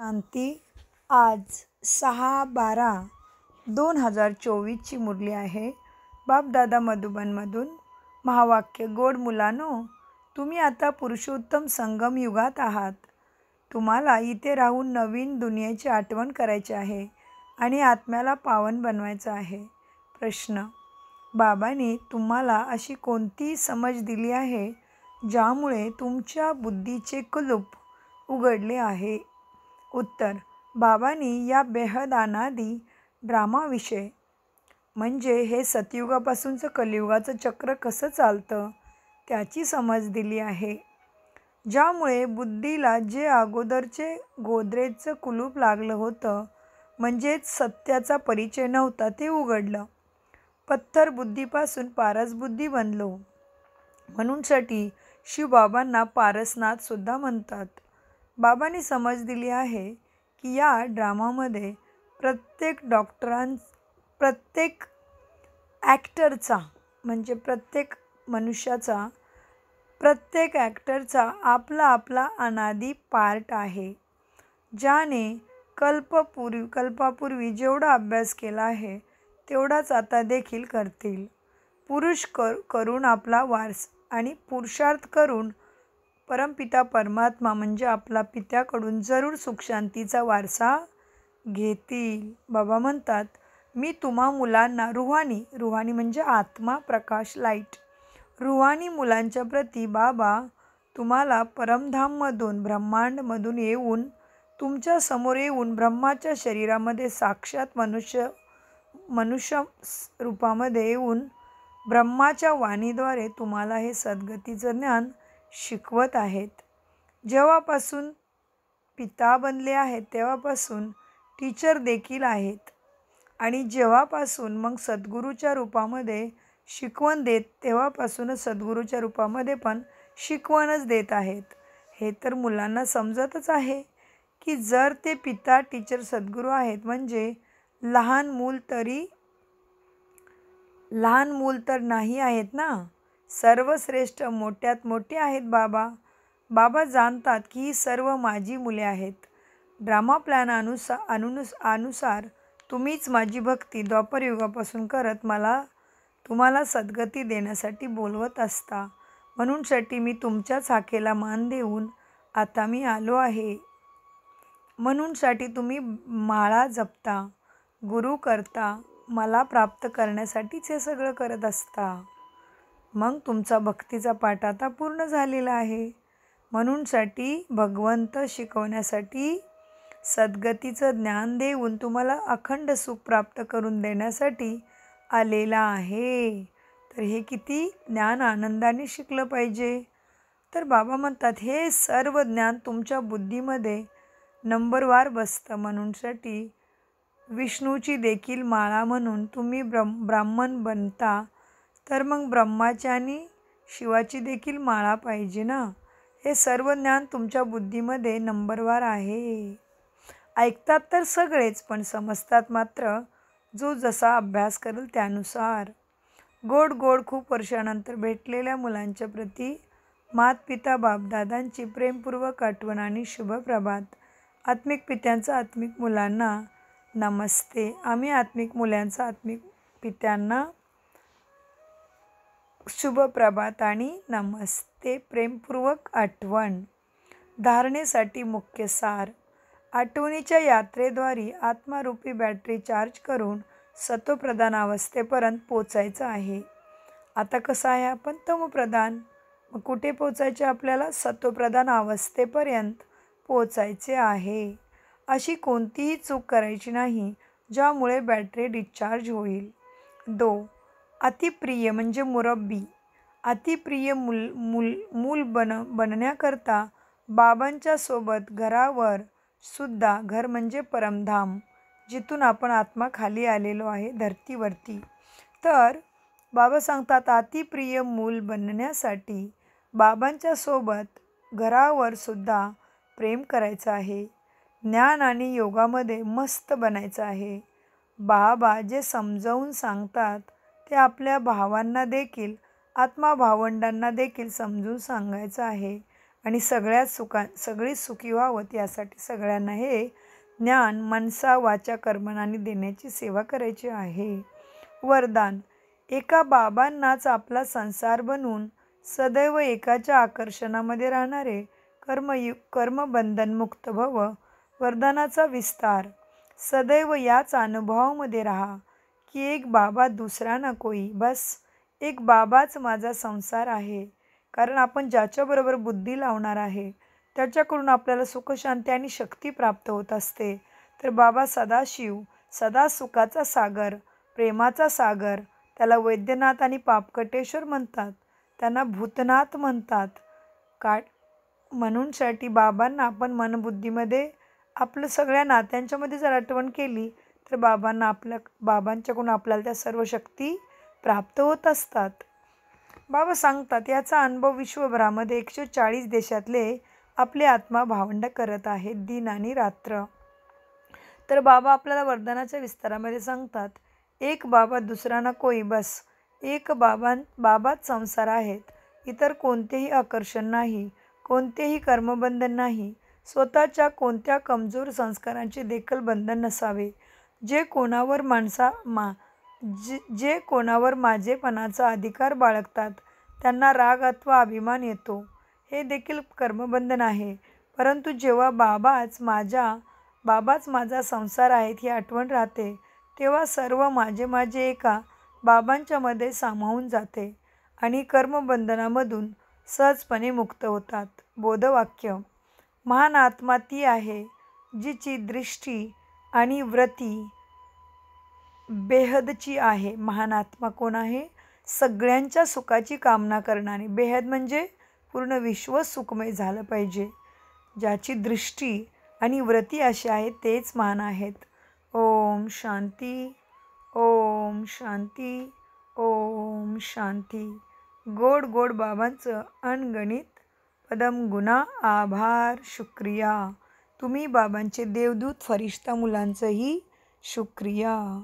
शांती आज 6/12/2024ची मुरली आहे. बापदादा मधुबनमधून. महावाक्य. गोड मुलांनो, तुम्ही आता पुरुषोत्तम संगम युगात आहात. तुम्हाला इथे राहून नवीन दुनियेची आठवण करायची आहे आणि आत्म्याला पावन बनवायचं आहे. प्रश्न. बाबांनी तुम्हाला अशी कोणती समज दिली आहे ज्यामुळे तुमच्या बुद्धीचे कुलूप उघडले आहे? उत्तर. बाबांनी या बेहद अनादी ड्रामाविषयी म्हणजे हे सतयुगापासूनचं कलियुगाचं चक्र कसं चालतं त्याची समज दिली आहे, ज्यामुळे बुद्धीला जे अगोदरचे गोदरेजचं कुलूप लागलं होतं, म्हणजेच सत्याचा परिचय नव्हता, ते उघडलं. पत्थर बुद्धीपासून पारस बुद्धी बनलो. म्हणूनसाठी शिवबाबांना पारसनाथ सुद्धा म्हणतात. बाबांनी समज दिली आहे की या ड्रामामध्ये प्रत्येक ॲक्टरचा म्हणजे प्रत्येक मनुष्याचा, प्रत्येक ॲक्टरचा आपला आपला अनादी पार्ट आहे, ज्याने कल्पापूर्वी जेवढा अभ्यास केला आहे तेवढाच आता देखील करतील. पुरुष करून आपला वारस आणि पुरुषार्थ करून परमपिता परमात्मा म्हणजे आपला पित्याकडून जरूर सुखशांतीचा वारसा घेतील. बाबा म्हणतात, मी तुम्हा मुलांना रुहानी म्हणजे आत्मा, प्रकाश, लाईट, रुहानी मुलांच्या प्रती बाबा तुम्हाला परमधाममधून, ब्रह्मांडमधून येऊन, तुमच्या समोर येऊन ब्रह्माच्या शरीरामध्ये साक्षात मनुष्य रूपामध्ये येऊन ब्रह्माच्या वाणीद्वारे तुम्हाला हे सद्गतीचं ज्ञान शिकवत आहेत. जेव्हापासून पिता बनले आहेत तेव्हापासून टीचर देखील आहेत आणि जेव्हापासून मग सद्गुरूच्या रूपामध्ये शिकवण देत तेव्हापासूनच सद्गुरूच्या रूपामध्ये पण शिकवणच देत आहेत. हे तर मुलांना समजतच आहे की जर ते पिता, टीचर, सद्गुरू आहेत म्हणजे लहान मूल तर नाही आहेत ना. सर्वश्रेष्ठ मोठ्यात मोठे आहेत बाबा. बाबा जाणतात की ही सर्व माझी मुले आहेत. ड्रामा प्लॅन अनुसार तुम्हीच माझी भक्ती द्वापरयुगापासून करत तुम्हाला सद्गती देण्यासाठी बोलवत असता. म्हणूनसाठी मी तुमच्याच हाकेला मान देऊन आता मी आलो आहे. म्हणूनसाठी तुम्ही माळा जपता, गुरु करता, मला प्राप्त करण्यासाठीच हे सगळं करत असता. मग तुमचा भक्तीचा पाठ आता पूर्ण झालेला आहे. म्हणूनसाठी भगवंत शिकवण्यासाठी सद्गतीचं ज्ञान देऊन तुम्हाला अखंड सुख प्राप्त करून देण्यासाठी आलेला आहे. तर हे किती ज्ञान आनंदाने शिकलं पाहिजे. तर बाबा म्हणतात, हे सर्व ज्ञान तुमच्या बुद्धीमध्ये नंबरवार बसतं. म्हणूनसाठी विष्णूची देखील माळा म्हणून तुम्ही ब्राह्मण बनता, तर मग ब्रह्माची आणि शिवाची देखील माळा पाहिजे ना. हे सर्व ज्ञान तुमच्या बुद्धीमध्ये नंबरवार आहे. ऐकतात तर सगळेच, पण समजतात मात्र जो जसा अभ्यास करेल त्यानुसार. गोड खूप वर्षानंतर भेटलेल्या मुलांच्या प्रती मातपिता बापदादांची प्रेमपूर्वक आठवण आणि शुभप्रभात. आत्मिक पित्यांचा आत्मिक मुलांना नमस्ते. आम्ही आत्मिक मुलांचा आत्मिक पित्यांना शुभप्रभात आणि नमस्ते. प्रेमपूर्वक आठवण. धारणेसाठी मुख्य सार. आठवणीच्या यात्रेद्वारे आत्मारूपी बॅटरी चार्ज करून सत्वप्रधान अवस्थेपर्यंत पोचायचं आहे. आता कसं आहे आपण तमोप्रधान, मग कुठे पोचायचे आपल्याला? सत्वप्रधान अवस्थेपर्यंत पोचायचे आहे. अशी कोणतीही चूक करायची नाही ज्यामुळे बॅटरी डिस्चार्ज होईल. 2. अतिप्रिय म्हणजे मुरब्बी. अतिप्रिय मूल बनण्याकरता बाबांच्या सोबत घरावर सुद्धा, घर म्हणजे परमधाम जिथून आपण आत्मा खाली आलेलो आहे धरतीवरती, तर बाबा सांगतात अतिप्रिय मूल बनण्यासाठी बाबांच्या सोबत घरावर सुद्धा प्रेम करायचं आहे. ज्ञान आणि योगामध्ये मस्त बनायचं आहे. बाबा जे समजावून सांगतात ते आपल्या भावांना देखील, आत्मा भावंडांना देखील समजून सांगायचं आहे आणि सगळी सुखी व्हावं यासाठी सगळ्यांना हे ज्ञान मनसा वाचा कर्मणाने देण्याची सेवा करायची आहे. वरदान. एका बाबांनाच आपला संसार बनवून सदैव एकाच्या आकर्षणामध्ये राहणारे कर्मबंधनमुक्त भव. वरदानाचा विस्तार. सदैव याच अनुभवामध्ये राहा की एक बाबा दुसरा ना कोई, बस एक बाबाच माझा संसार आहे. कारण आपण ज्याच्याबरोबर बुद्धी लावणार आहे त्याच्याकडून आपल्याला सुखशांती आणि शक्ती प्राप्त होत असते. तर बाबा सदाशिव, सदा सुखाचा सागर, प्रेमाचा सागर, त्याला वैद्यनाथ आणि पापकटेश्वर म्हणतात, त्यांना भूतनाथ म्हणतात. म्हणूनसाठी बाबांना आपण मनबुद्धीमध्ये आपलं सगळ्या नात्यांच्यामध्ये जर आठवण केली तर बाबांच्याकडून आपल्याला त्या सर्व शक्ती प्राप्त होत असतात. बाबा सांगतात याचा अनुभव विश्वभरामध्ये 140 देशातले आपले आत्मा भावंड करत आहेत दिन आणि रात्र. तर बाबा आपल्याला वरदानाच्या विस्तारामध्ये सांगतात एक बाबा दुसरा ना कोई, बस एक बाबाच संसार आहेत. इतर कोणतेही आकर्षण नाही, कोणतेही कर्मबंधन नाही, स्वतःच्या कोणत्या कमजोर संस्कारांचे देखील बंधन नसावे. जे कोणावर माझेपणाचा अधिकार बाळगतात त्यांना राग अथवा अभिमान येतो, हे देखील कर्मबंधन आहे. परंतु जेव्हा बाबाच माझा संसार आहेत ही आठवण राहते तेव्हा सर्व माझे एका बाबांच्या मध्ये सामावून जाते आणि कर्मबंधनामधून सहजपणे मुक्त होतात. बोधवाक्य. महान आत्मा ती आहे जिची दृष्टी आणि वृत्ती बेहदची आहे. महान आत्मा कोण आहे? सगळ्यांच्या सुखाची कामना करणारी. बेहद म्हणजे पूर्ण विश्व सुखमय झालं पाहिजे. ज्याची दृष्टी आणि वृत्ती अशी आहे तेच महान आहेत. ओम शांती, ओम शांती, ओम शांती. गोड गोड बाबांचं अनगणित पदम गुना आभार शुक्रिया. तुम्ही बाबांचे देवदूत फरिश्ता मुलांचंही शुक्रिया.